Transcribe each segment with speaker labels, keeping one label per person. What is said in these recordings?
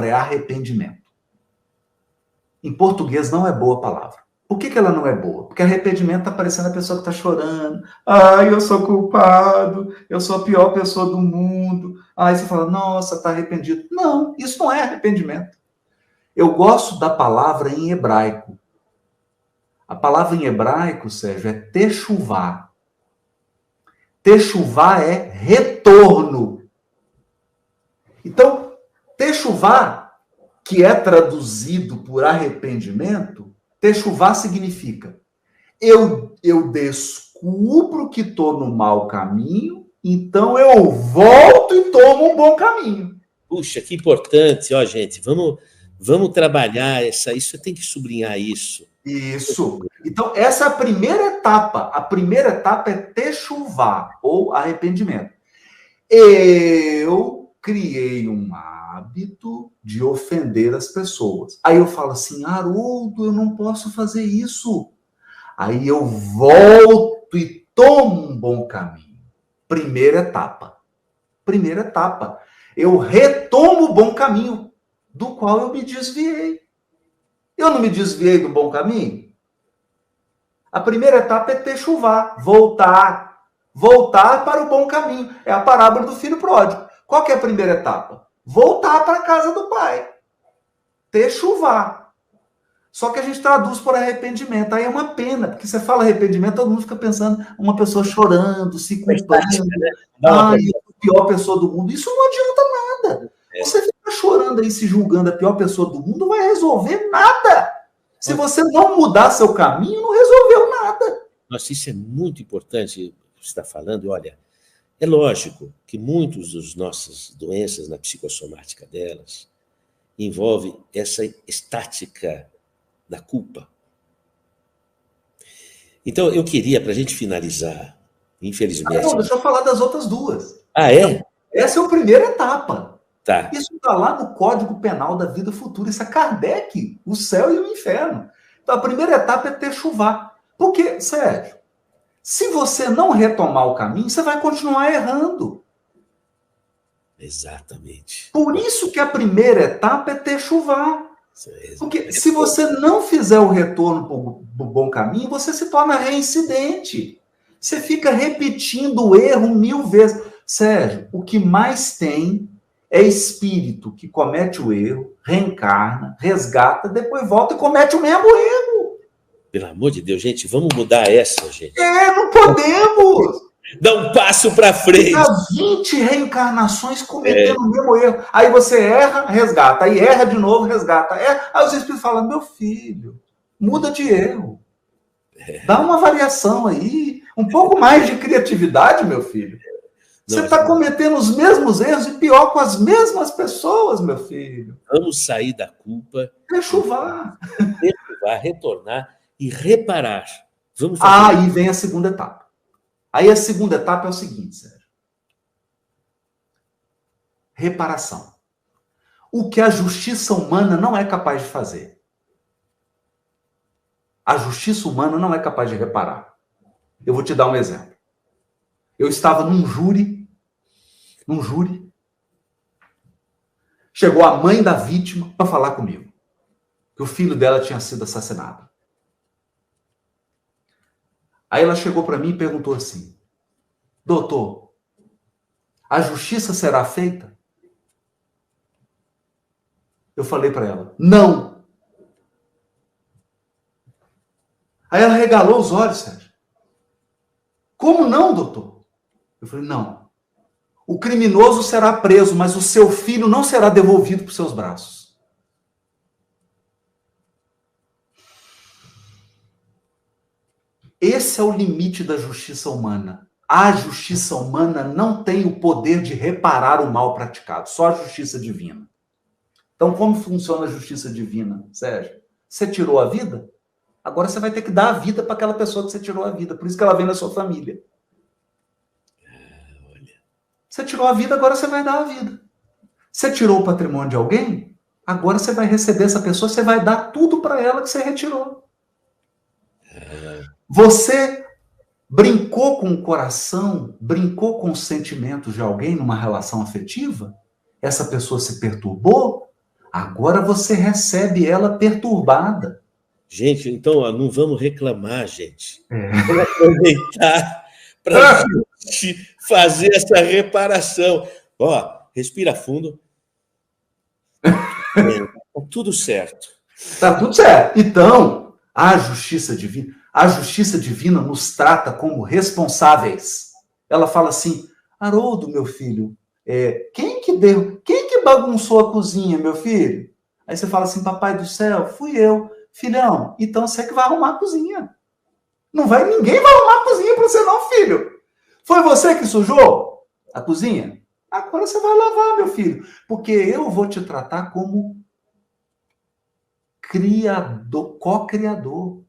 Speaker 1: palavra é arrependimento. Em português não é boa a palavra. Por que ela não é boa? Porque arrependimento está parecendo a pessoa que está chorando. Ai, eu sou culpado, eu sou a pior pessoa do mundo. Aí você fala, nossa, está arrependido. Não, isso não é arrependimento. Eu gosto da palavra em hebraico. A palavra em hebraico, Sérgio, é techuvá. Techuvá é retorno. Então, techuvá, que é traduzido por arrependimento, techuvá significa eu descubro que estou no mau caminho, então eu volto e tomo um bom caminho.
Speaker 2: Puxa, que importante, ó, gente, vamos trabalhar isso, tem que sublinhar isso.
Speaker 1: Isso. Então, essa é a primeira etapa. A primeira etapa é techuvá, ou arrependimento. Eu criei um hábito de ofender as pessoas. Aí eu falo assim, Haroldo, eu não posso fazer isso. Aí eu volto e tomo um bom caminho. Primeira etapa. Primeira etapa. Eu retomo o bom caminho do qual eu me desviei. Eu não me desviei do bom caminho? A primeira etapa é techuvá, voltar. Voltar para o bom caminho. É a parábola do filho pródigo. Qual que é a primeira etapa? Voltar para a casa do pai. Techuvá. Só que a gente traduz por arrependimento. Aí é uma pena, porque você fala arrependimento, todo mundo fica pensando uma pessoa chorando, se culpando. Ai, a pior pessoa do mundo. Isso não adianta nada. Você fica chorando aí, se julgando a pior pessoa do mundo, não vai resolver nada. Se você não mudar seu caminho, não resolveu nada.
Speaker 2: Nossa, isso é muito importante, você está falando. Olha, é lógico que muitas das nossas doenças na psicossomática delas envolve essa estática da culpa. Então, eu queria, para a gente finalizar, infelizmente...
Speaker 1: Não, deixa eu falar das outras duas.
Speaker 2: Ah, é?
Speaker 1: Essa é a primeira etapa.
Speaker 2: Tá.
Speaker 1: Isso está lá no Código Penal da Vida Futura. Isso é Kardec, o céu e o inferno. Então, a primeira etapa é techuvá. Porque, Sérgio, se você não retomar o caminho, você vai continuar errando.
Speaker 2: Exatamente.
Speaker 1: Por isso que a primeira etapa é techuvá. Porque se você não fizer o retorno para o bom caminho, você se torna reincidente. Você fica repetindo o erro 1000 vezes. Sérgio, o que mais tem é espírito que comete o erro, reencarna, resgata, depois volta e comete o mesmo erro.
Speaker 2: Pelo amor de Deus, gente, vamos mudar essa, gente.
Speaker 1: Não podemos.
Speaker 2: Dá um passo para frente.
Speaker 1: Há 20 reencarnações cometendo o mesmo erro. Aí você erra, resgata. Aí erra de novo, resgata. Aí os espíritos falam, meu filho, muda de erro. Dá uma variação aí. Um pouco mais de criatividade, meu filho. Você está cometendo os mesmos erros e pior com as mesmas pessoas, meu filho.
Speaker 2: Vamos sair da culpa.
Speaker 1: Techuvá.
Speaker 2: Retornar e reparar. Vamos
Speaker 1: fazer aí vem a segunda etapa. Aí a segunda etapa é o seguinte, Sérgio. Reparação. O que a justiça humana não é capaz de fazer. A justiça humana não é capaz de reparar. Eu vou te dar um exemplo. Eu estava num júri. Chegou a mãe da vítima para falar comigo. Que o filho dela tinha sido assassinado. Aí ela chegou para mim e perguntou assim, doutor, a justiça será feita? Eu falei para ela, não. Aí ela regalou os olhos, Sérgio. Como não, doutor? Eu falei, não. O criminoso será preso, mas o seu filho não será devolvido para os seus braços. Esse é o limite da justiça humana. A justiça humana não tem o poder de reparar o mal praticado, só a justiça divina. Então, como funciona a justiça divina, Sérgio? Você tirou a vida? Agora você vai ter que dar a vida para aquela pessoa que você tirou a vida. Por isso que ela vem na sua família. Você tirou a vida, agora você vai dar a vida. Você tirou o patrimônio de alguém? Agora você vai receber essa pessoa, você vai dar tudo para ela que você retirou. Você brincou com o coração, brincou com os sentimentos de alguém numa relação afetiva? Essa pessoa se perturbou? Agora você recebe ela perturbada.
Speaker 2: Gente, então, ó, não vamos reclamar, gente.
Speaker 1: É.
Speaker 2: Vamos aproveitar para a gente fazer essa reparação. Ó, respira fundo. Tá tudo bem, tá tudo certo.
Speaker 1: Tá tudo certo. Então, a justiça divina nos trata como responsáveis. Ela fala assim: Haroldo, meu filho, quem que bagunçou a cozinha, meu filho? Aí você fala assim: papai do céu, fui eu. Filhão, então você que vai arrumar a cozinha. Ninguém vai arrumar a cozinha para você não, filho. Foi você que sujou a cozinha? Agora você vai lavar, meu filho, porque eu vou te tratar como criador, co-criador.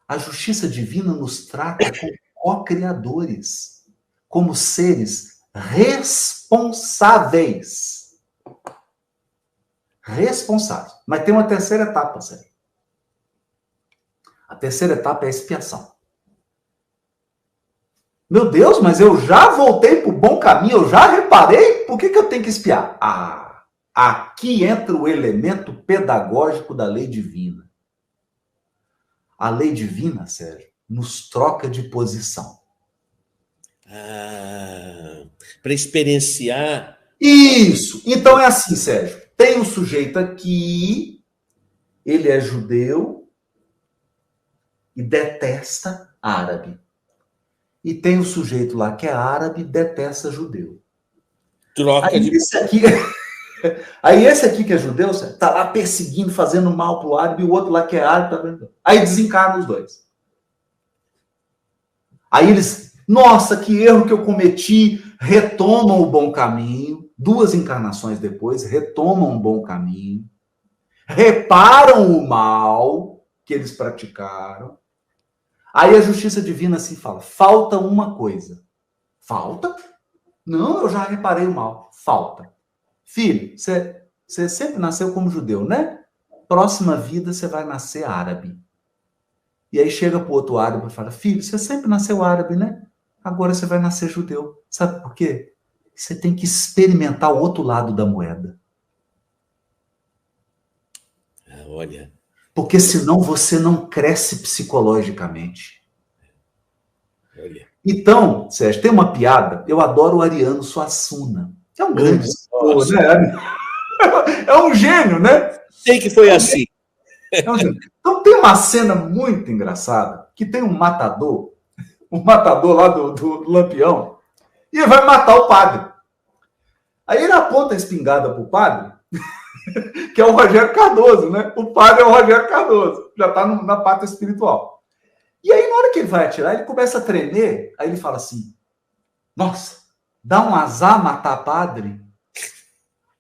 Speaker 1: A justiça divina nos trata como co-criadores, como seres responsáveis. Responsáveis. Mas tem uma terceira etapa, Sérgio. A terceira etapa é a expiação. Meu Deus, mas eu já voltei para o bom caminho, eu já reparei, por que eu tenho que espiar? Aqui entra o elemento pedagógico da lei divina. A lei divina, Sérgio, nos troca de posição.
Speaker 2: Para experienciar.
Speaker 1: Isso! Então é assim, Sérgio. Tem um sujeito aqui, ele é judeu e detesta árabe. E tem um sujeito lá que é árabe e detesta judeu.
Speaker 2: Troca de.
Speaker 1: Aí esse aqui que é judeu, tá lá perseguindo, fazendo mal pro árabe, e o outro lá que é árabe tá vendo. Aí desencarnam os dois. Aí eles, nossa, que erro que eu cometi, retomam o bom caminho, 2 encarnações depois, retomam o bom caminho, reparam o mal que eles praticaram. Aí a justiça divina assim fala, falta uma coisa. Falta? Não, eu já reparei o mal. Falta. Filho, você sempre nasceu como judeu, né? Próxima vida você vai nascer árabe. E aí chega pro outro árabe e fala, filho, você sempre nasceu árabe, né? Agora você vai nascer judeu. Sabe por quê? Você tem que experimentar o outro lado da moeda.
Speaker 2: Olha.
Speaker 1: Porque senão você não cresce psicologicamente.
Speaker 2: Olha.
Speaker 1: Então, Sérgio, tem uma piada, eu adoro o Ariano Suassuna. É um grande escritor, né? É um gênio, né?
Speaker 2: Sei que foi assim.
Speaker 1: É um gênio. Então tem uma cena muito engraçada, que tem um matador lá do Lampião, e ele vai matar o padre. Aí ele aponta a espingarda pro padre, que é o Rogério Cardoso, né? O padre é o Rogério Cardoso, já tá na pata espiritual. E aí, na hora que ele vai atirar, ele começa a tremer, aí ele fala assim, nossa, dá um azar matar padre?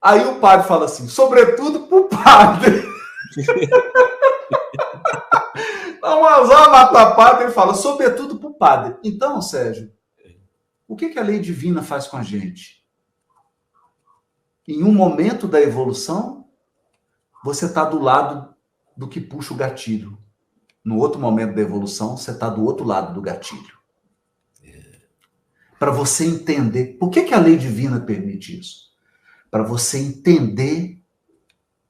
Speaker 1: Aí o padre fala assim, sobretudo pro padre. Dá um azar matar padre, ele fala, sobretudo pro padre. Então, Sérgio, o que a lei divina faz com a gente? Em um momento da evolução, você está do lado do que puxa o gatilho. No outro momento da evolução, você está do outro lado do gatilho. Para você entender. Por que a lei divina permite isso? Para você entender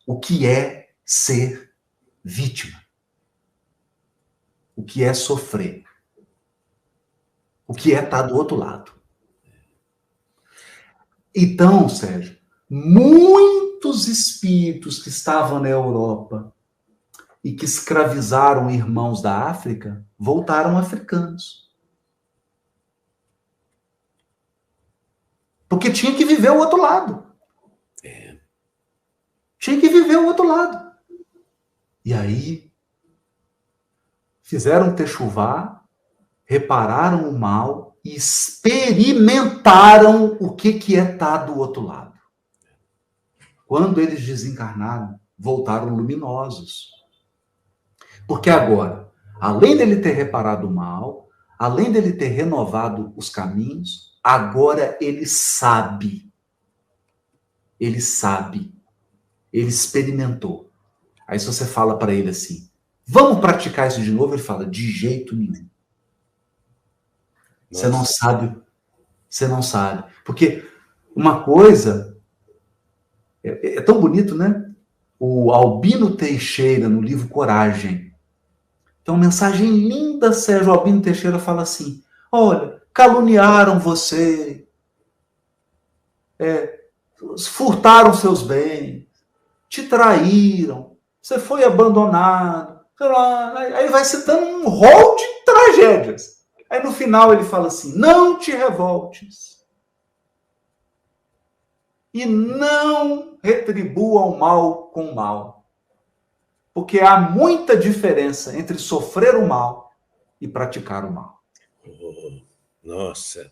Speaker 1: o que é ser vítima. O que é sofrer. O que é estar do outro lado. Então, Sérgio, muitos espíritos que estavam na Europa e que escravizaram irmãos da África voltaram africanos. Porque tinha que viver o outro lado. Tinha que viver o outro lado. E aí, fizeram techuvá, repararam o mal e experimentaram o que é estar do outro lado. Quando eles desencarnaram, voltaram luminosos. Porque agora, além dele ter reparado o mal, além dele ter renovado os caminhos, agora ele sabe. Ele sabe. Ele experimentou. Aí se você fala para ele assim, vamos praticar isso de novo, ele fala, de jeito nenhum. Você não sabe. Você não sabe. Porque uma coisa É tão bonito, né? O Albino Teixeira, no livro Coragem. Tem uma mensagem linda, Sérgio. Albino Teixeira fala assim: olha, caluniaram você, furtaram seus bens, te traíram, você foi abandonado. Aí vai citando um rol de tragédias. Aí no final ele fala assim: não te revoltes e não retribua o mal com o mal. Porque há muita diferença entre sofrer o mal e praticar o mal.
Speaker 2: Oh, nossa,